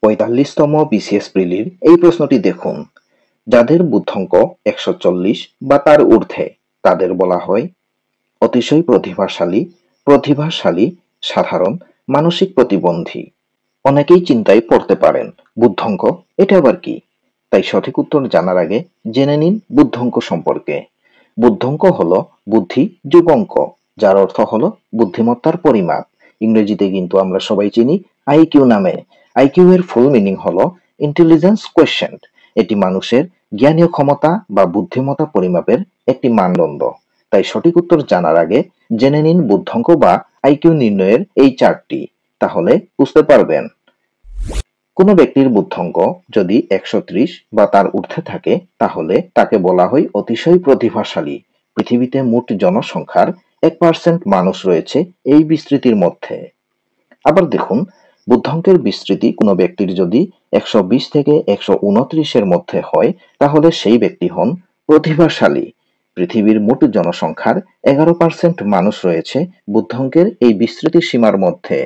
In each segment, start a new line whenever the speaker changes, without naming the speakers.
45তম BCS প্রিলির এই প্রশ্নটি দেখুন। যাদের বুদ্ধাঙ্ক 140 বা তার ঊর্ধ্বে তাদের বলা হয় অতিশয় প্রতিভাশালী, সাধারণ, মানসিক প্রতিবন্ধী। অনেকেই চিন্তায় পড়তে পারেন বুদ্ধাঙ্ক এটা আবার কি? তাই সঠিক উত্তর জানার আগে জেনে নিন বুদ্ধাঙ্ক সম্পর্কে। বুদ্ধাঙ্ক হলো বুদ্ধি যোগ অঙ্ক, যার অর্থ হলো বুদ্ধিমত্তার পরিমাপ। ইংরেজিতে কিন্তু আমরা সবাই চিনি আইকিউ নামে। আইকিউ এর ফুল মিনিং হলো ইন্টেলিজেন্স কোয়েশ্চেন্ট। এটি মানুষের জ্ঞানীয় ক্ষমতা বা বুদ্ধিমত্তা পরিমাপের একটি মানদণ্ড। তাই সঠিক উত্তর জানার আগে জেনে নিন বুদ্ধাঙ্ক বা আইকিউ নির্ণয়ের এই চার্টটি, তাহলে বুঝতে পারবেন। কোনো ব্যক্তির বুদ্ধাঙ্ক যদি 130 বা তার ঊর্ধ্বে থাকে তাহলে তাকে বলা হয় অতিশয় প্রতিভাশালী। পৃথিবীতে মোট জনসংখ্যার 1% মানুষ রয়েছে এই বিস্তৃতির মধ্যে। আবার দেখুন, বুদ্ধাঙ্কের বিস্তৃতি কোনো ব্যক্তির যদি 120 থেকে 129 এর মধ্যে হয় তাহলে সেই ব্যক্তি হন প্রতিভাশালী। পৃথিবীর মোট জনসংখ্যার 11% মানুষ রয়েছে বুদ্ধাঙ্কের এই বিস্তৃতি সীমার মধ্যে।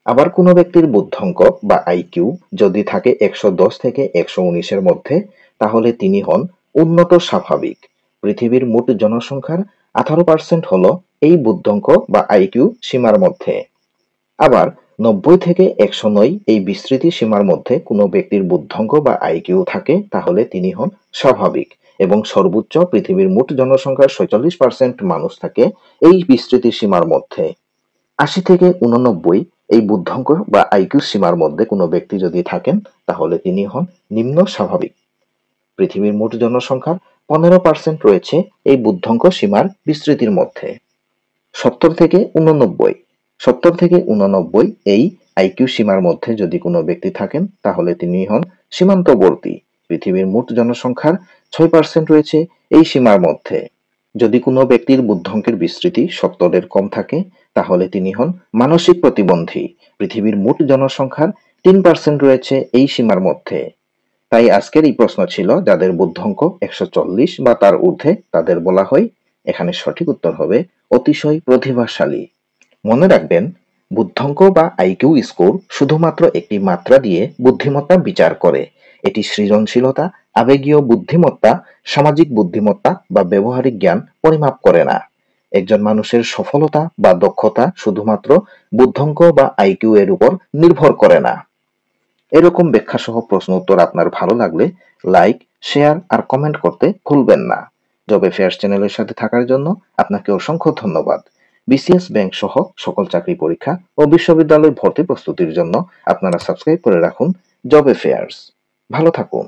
আবার কোনো ব্যক্তির বুদ্ধাঙ্ক বা আইকিউ যদি থাকে 110 থেকে 119 এর মধ্যে তাহলে তিনি হন উন্নত স্বাভাবিক। পৃথিবীর মোট জনসংখ্যার 18% হলো এই বুদ্ধাঙ্ক বা আইকিউ সীমার মধ্যে। আবার 90 থেকে 109 এই বিস্তৃতি সীমার মধ্যে কোনো ব্যক্তির বুদ্ধাঙ্ক বা আইকিউ থাকে তাহলে তিনি হন স্বাভাবিক। এবং সর্বোচ্চ পৃথিবীর মোট জনসংখ্যার 46% মানুষ থাকে এই বিস্তৃতি সীমার মধ্যে। 80 থেকে 89 এই বুদ্ধাঙ্ক বা আইকিউ সীমার মধ্যে কোনো ব্যক্তি যদি থাকেন তাহলে তিনি হন নিম্ন স্বাভাবিক। পৃথিবীর মোট জনসংখ্যার 15% রয়েছে এই বুদ্ধাঙ্ক সীমার বিস্তৃতির মধ্যে। 70 থেকে 89 এই আইকিউ সীমার মধ্যে যদি কোনো ব্যক্তি থাকেন তাহলে তিনি হন সীমান্তবর্তী। পৃথিবীর মোট জনসংখ্যার 6% রয়েছে এই সীমার মধ্যে। যদি কোনো ব্যক্তির বুদ্ধাঙ্কের বিস্তৃতি 70 এর কম থাকে তাহলে তিনি হন মানসিক প্রতিবন্ধী। পৃথিবীর মোট জনসংখ্যার 3% রয়েছে এই সীমার মধ্যে। তাই আজকের এই প্রশ্ন ছিল যাদের বুদ্ধাঙ্ক 140 বা তার ঊর্ধ্বে তাদের বলা হয়, এখানে সঠিক উত্তর হবে অতিশয় প্রতিভাশালী। মনে রাখবেন, বুদ্ধাঙ্ক বা আইকিউ স্কোর শুধুমাত্র একটি মাত্রা দিয়ে বুদ্ধিমত্তা বিচার করে। এটি সৃজনশীলতা, আবেগীয় বুদ্ধিমত্তা, সামাজিক বুদ্ধিমত্তা বা ব্যবহারিক জ্ঞান পরিমাপ করে না। একজন মানুষের সফলতা বা দক্ষতা শুধুমাত্র বুদ্ধাঙ্ক বা আইকিউ এর উপর নির্ভর করে না। এরকম ব্যাখ্যাসহ প্রশ্ন উত্তর আপনার ভালো লাগলে লাইক, শেয়ার আর কমেন্ট করতে ভুলবেন না। জব অ্যাফেয়ার্স চ্যানেলের সাথে থাকার জন্য আপনাকে অসংখ্য ধন্যবাদ। বিসিএস ব্যাংক সহ সকল চাকরি পরীক্ষা ও বিশ্ববিদ্যালয় ভর্তি প্রস্তুতির জন্য আপনারা সাবস্ক্রাইব করে রাখুন জব অ্যাফেয়ার্স। ভালো থাকুন।